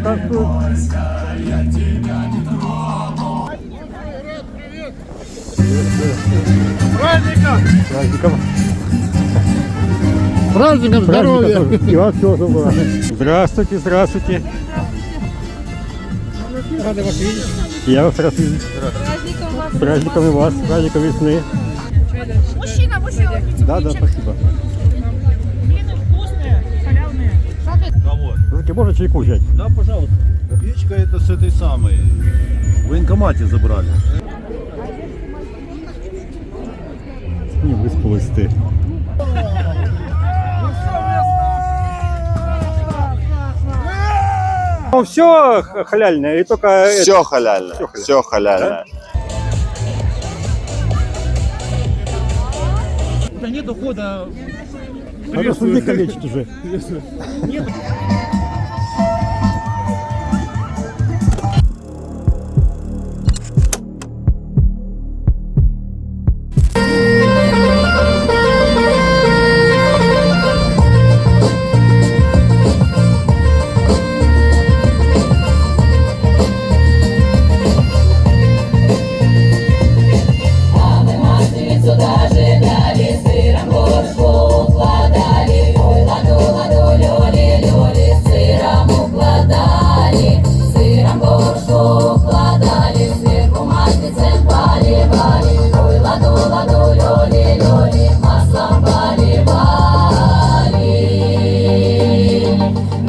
танцуют. Праздником! Праздником! Праздником здоровья! И вам всего доброго. Здравствуйте, здравствуйте. Рады вас видеть. Я вас рад видеть. С праздником и вас, с праздником весны. Мужчина, мужчина. Да, спасибо. Блины вкусные, халявные. Слушайте, можно чайку взять? Да, пожалуйста. Печка это с этой самой. В военкомате забрали. Не выспалась ты. Ну, все халяльное, и только Все халяльно, все халяльно. Да нет ухода. надо судей калечить уже. Нет.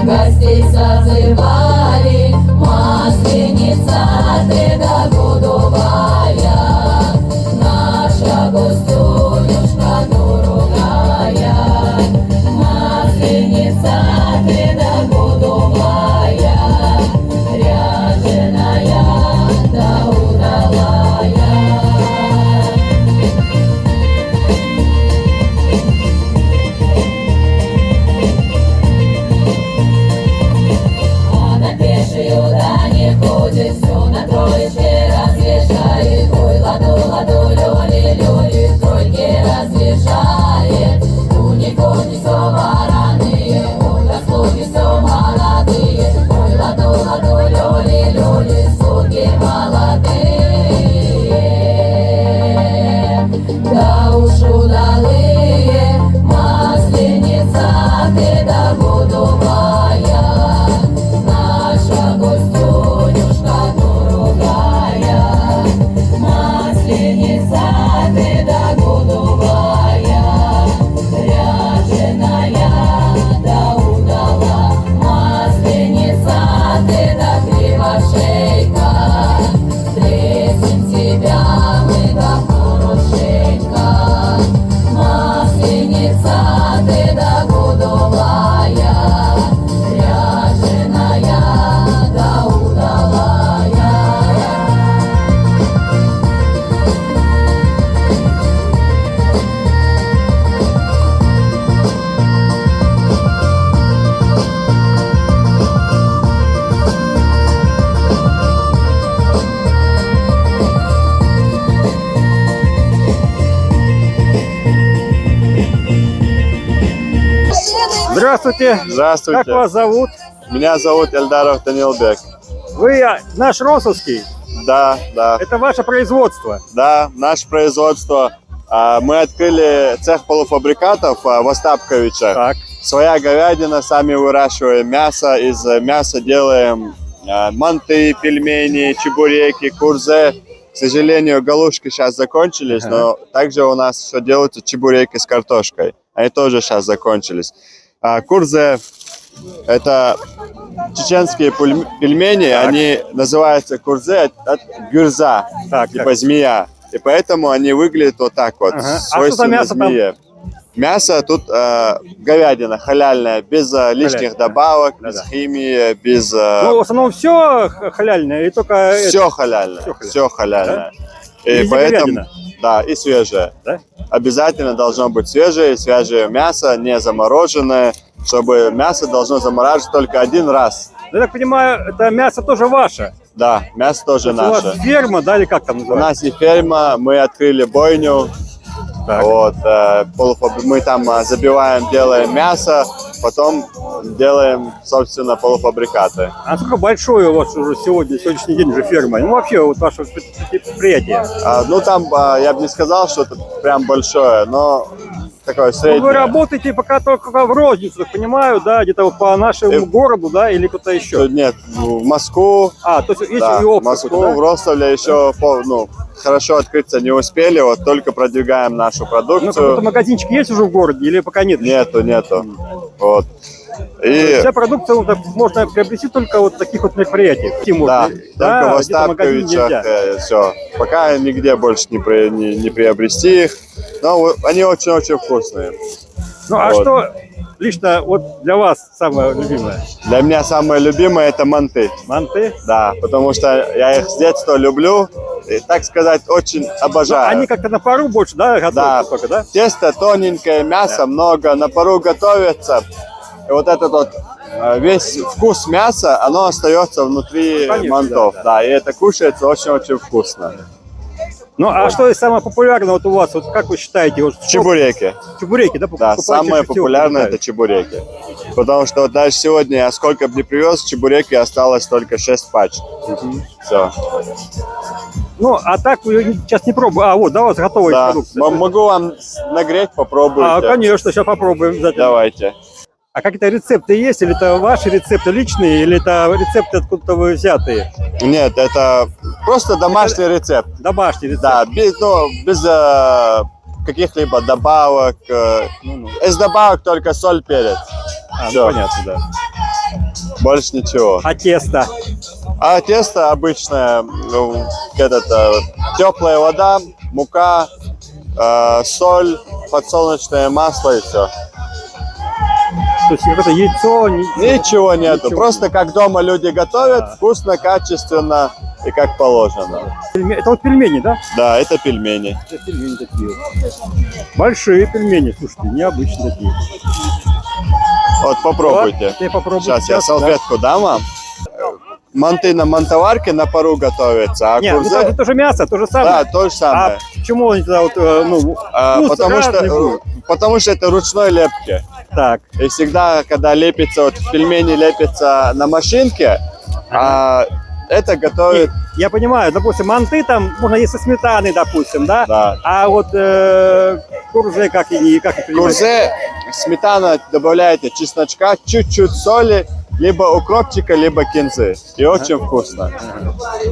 Гостей созывали, масленица ты догодовая, наша гостюнюшка дорогая, масленица ты догодовая, ряженая да удалая. Да не ходит, все на троечке развешает. Ой, ладу, ладу, лёли, лёли, тройки развешает. У него не все вороные, ой, заслуги все молодые. Ой, ладу, ладу, лёли, лёли, слуги молодые. Да уж удалые, масленица ты да годовая. Наша гостюнюшка дорогая, масленица ты да годовая, ряженая да удала, масленица ты да кривошейка, встретим тебя мы да хорошенька, масленица ты да годовая, ряженая да удалая. Здравствуйте. Здравствуйте. Как вас зовут? Меня зовут Эльдаров Данилбек. Вы наш Росовский. Да, да, Это ваше производство. да, наше производство. Мы открыли цех полуфабрикатов в Остапковичах. Так. Своя говядина, сами выращиваем мясо. Из мяса делаем манты, пельмени, чебуреки, курзе. К сожалению, галушки сейчас закончились, но также у нас все делаются чебуреки с картошкой. Они тоже сейчас закончились. Курзе – это чеченские пельмени, они называются курзе от гюрза, Так, типа змея. И поэтому они выглядят вот так вот, Ага. свойственно А что за мясо змее. Мясо тут говядина халяльная, без лишних добавок, без Да-да. химии, без... Ну, в основном все халяльное, и только все халяльно, все халяльно. И Везде поэтому, говядина? да, и свежее. Да? Обязательно должно быть свежее мясо, не замороженное, чтобы мясо должно замораживать только один раз. Я так понимаю, это мясо тоже ваше. Да, мясо тоже У наше. вас ферма, да, или как там У называется? нас и ферма, мы открыли бойню. Так. Вот, мы там забиваем, делаем мясо, потом делаем, собственно, полуфабрикаты. А насколько большое у вас уже сегодняшний день уже ферма? Ну, вообще, вот ваше предприятие. Ну, там, я бы не сказал, что это прям большое, но такое Ну, среднее. вы работаете пока только в розницу, понимаю, да, где-то вот по нашему городу, да, или куда-то еще? Нет, в Москву, А, то есть есть да, и в опыт, Москву, да? в Ростове еще хорошо открыться не успели, вот только продвигаем нашу Ну, какой-то продукцию. магазинчик есть уже в городе или пока нет? Нету. Вот. То есть И вся продукция вот можно приобрести только вот в таких вот мероприятиях. да, только в где-то в магазине Остапковичах, нельзя. все. Пока нигде больше не приобрести их, но они очень-очень вкусные. Ну, а вот. что лично вот для вас самое любимое? Для меня самое любимое это манты. Манты? Да, потому что я их с детства люблю и, так сказать, очень Ну, обожаю. они как-то на пару больше, да, готовятся Да, только, да? тесто тоненькое, мяса много, на пару готовится. И вот этот вот весь вкус мяса, оно остается внутри Конечно, мантов. да. И это кушается очень-очень вкусно. Ну, а что самое популярное вот у вас, вот как вы считаете? Вот, что- Чебуреки. Чебуреки, да? Да, покупаете самое чаще всего популярное это покупаете? чебуреки. Потому что вот даже сегодня я сколько бы ни привез, чебуреки осталось только 6 пачек. Все. Ну, а так вы сейчас не пробуете. А, вот, да, у вас готовая Да. продукция. Могу вам нагреть, попробуйте. А, конечно, сейчас попробуем обязательно. Давайте. А какие-то рецепты есть? Или это ваши рецепты личные, или это рецепты откуда-то вы взятые? Нет, это просто домашний рецепт. Домашний рецепт? Да, без каких-либо добавок. Из добавок только соль, перец. А, всё. ну, понятно, да. Больше ничего. А тесто? А тесто обычное, теплая вода, мука, соль, подсолнечное масло и все. То есть какое-то яйцо? Ничего нету. Ничего. Просто как дома люди готовят, вкусно, качественно и как положено. Это вот пельмени, да? Да, это пельмени. Это пельмени такие вот. Большие пельмени, слушайте, необычные такие. Вот попробуйте. Вот, я попробую Сейчас я сейчас, салфетку дам вам. Манты на мантоварке на пару готовятся, а Нет, ну курзе... там же тоже мясо, то же Да, самое. то же самое. А почему они тогда вот, вкус Потому разный что, будет? потому что это ручной лепки. Так, И всегда, когда лепится, вот пельмени лепятся на машинке, а это готовит... я понимаю, допустим, манты там можно есть со сметаной, допустим, да? Да. А вот курже как и принимать? Курзе, сметана добавляете чесночка, чуть-чуть соли, либо укропчика, либо кинзы. И очень вкусно.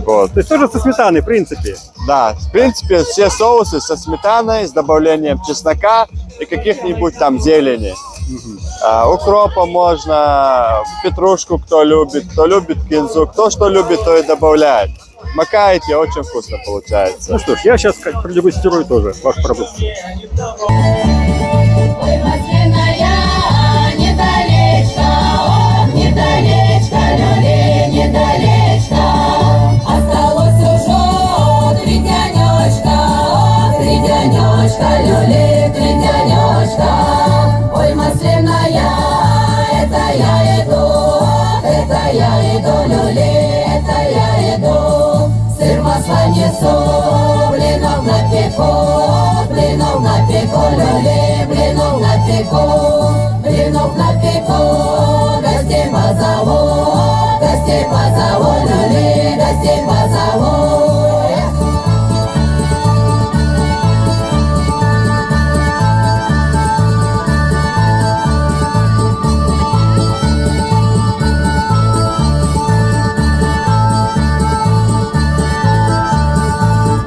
Вот. То есть тоже со сметаной, в принципе. Да, в принципе, все соусы со сметаной, с добавлением чеснока и каких-нибудь там зелени. Укропа можно, петрушку кто любит кинзу, кто что любит, то и добавляет. Макаете, очень вкусно получается. Ну что ж, я сейчас продегустирую тоже ваш продукт. Ой, масляная, недалечко, ох, недалечко, люли, недалечко. Осталось уже три днёчка, ох, три днёчка, люли, три днёчка. Ой, масляная, это я иду, люли, это я иду. Сыр масла несу, блинов напеку, люли, блинов напеку, гостей позову, люли, гостей позову.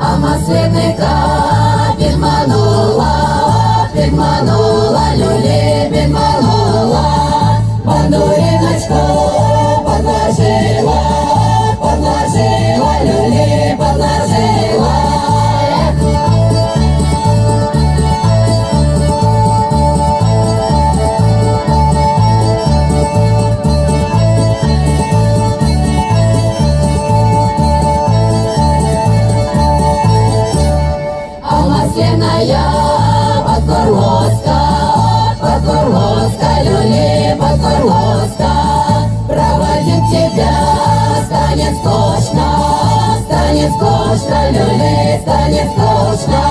А масленника підманула, люлі підманула, бандуриночку подложила, люлі подложила. А масляная подкорлоска, люли, подкорлоска. Проводим тебя, станет скучно, люли, станет скучно.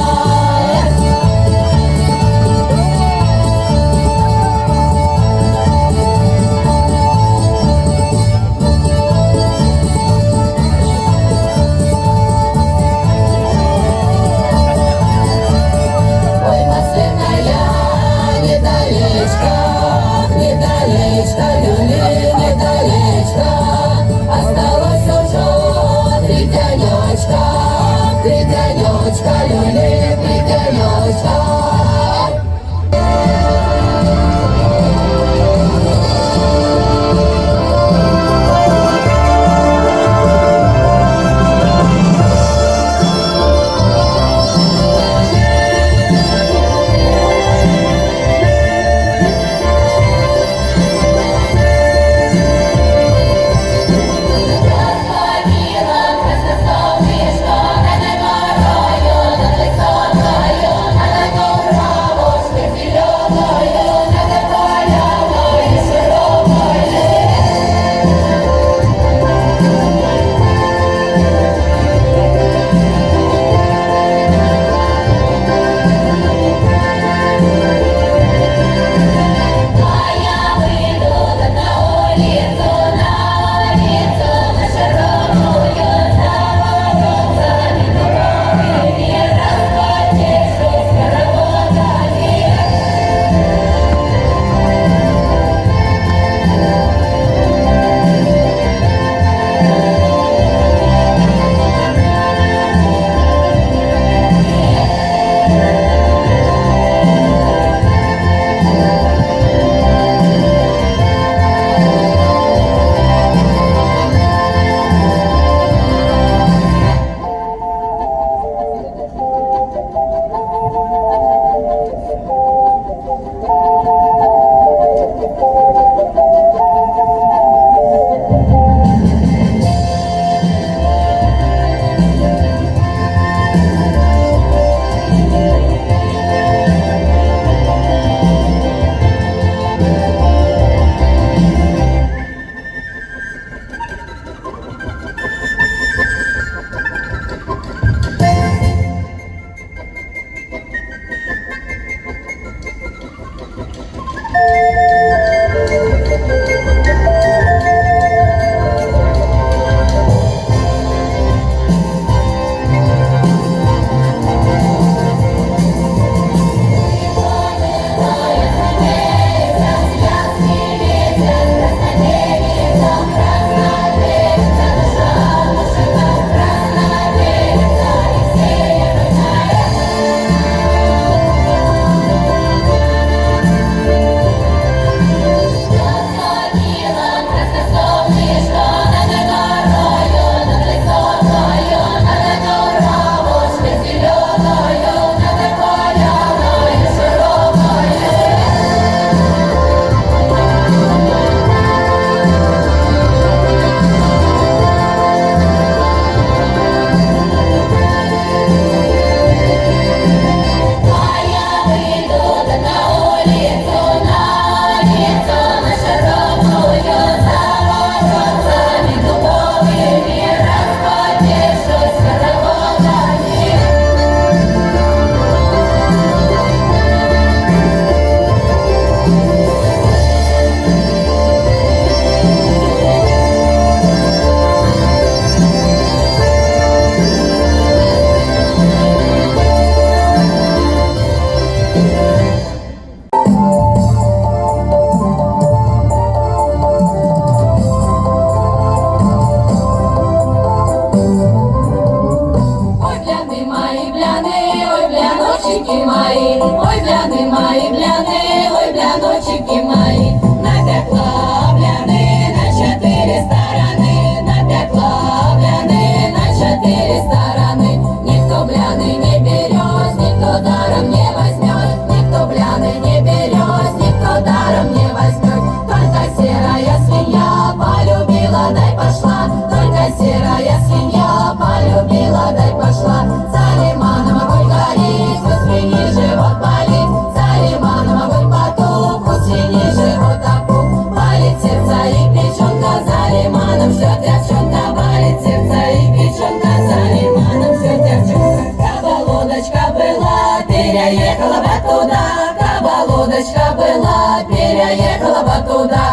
девочки мои, напекла бляны на 4 стороны, напекла бляны на 4 стороны. Никто бляны не берет, никто даром не возьмет, никто бляны не берет, никто даром не возьмет. Только серая свинья полюбила, дай пошла, только серая свинья полюбила, дай пошла. За лиманом огонь горит, у свиньи живот болит, за лиманом огонь потух, у свиньи живот опух. Болит сердце и печенка, за лиманом ждет девчонка, болит сердце и печенка, за лиманом ждет девчонка. Каба-лодочка была, переехала бы туда, каба-лодочка была, переехала бы туда.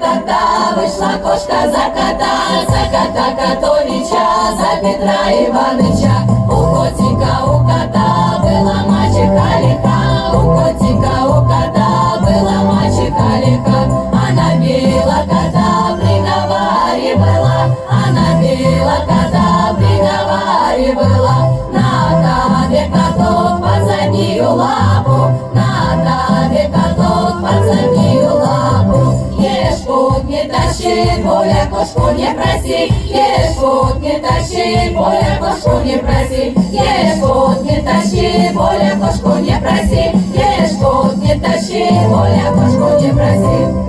Тогда вышла кошка за кота Котовича, за Петра Иваныча. У котика, у кота была мачеха лиха, у котика, у кота была мачеха лиха. Она била кота, приговаривала, она била кота, приговаривала. На табе котов под заднюю лапу, на табе котов под заднюю лапу. Ешь пуд не тащи, Боля кошку не проси, ешь пуд не тащи, Боля кошку не проси, ешь пуд не тащи, Боля кошку не проси, ешь пуд не тащи, Боля кошку не проси.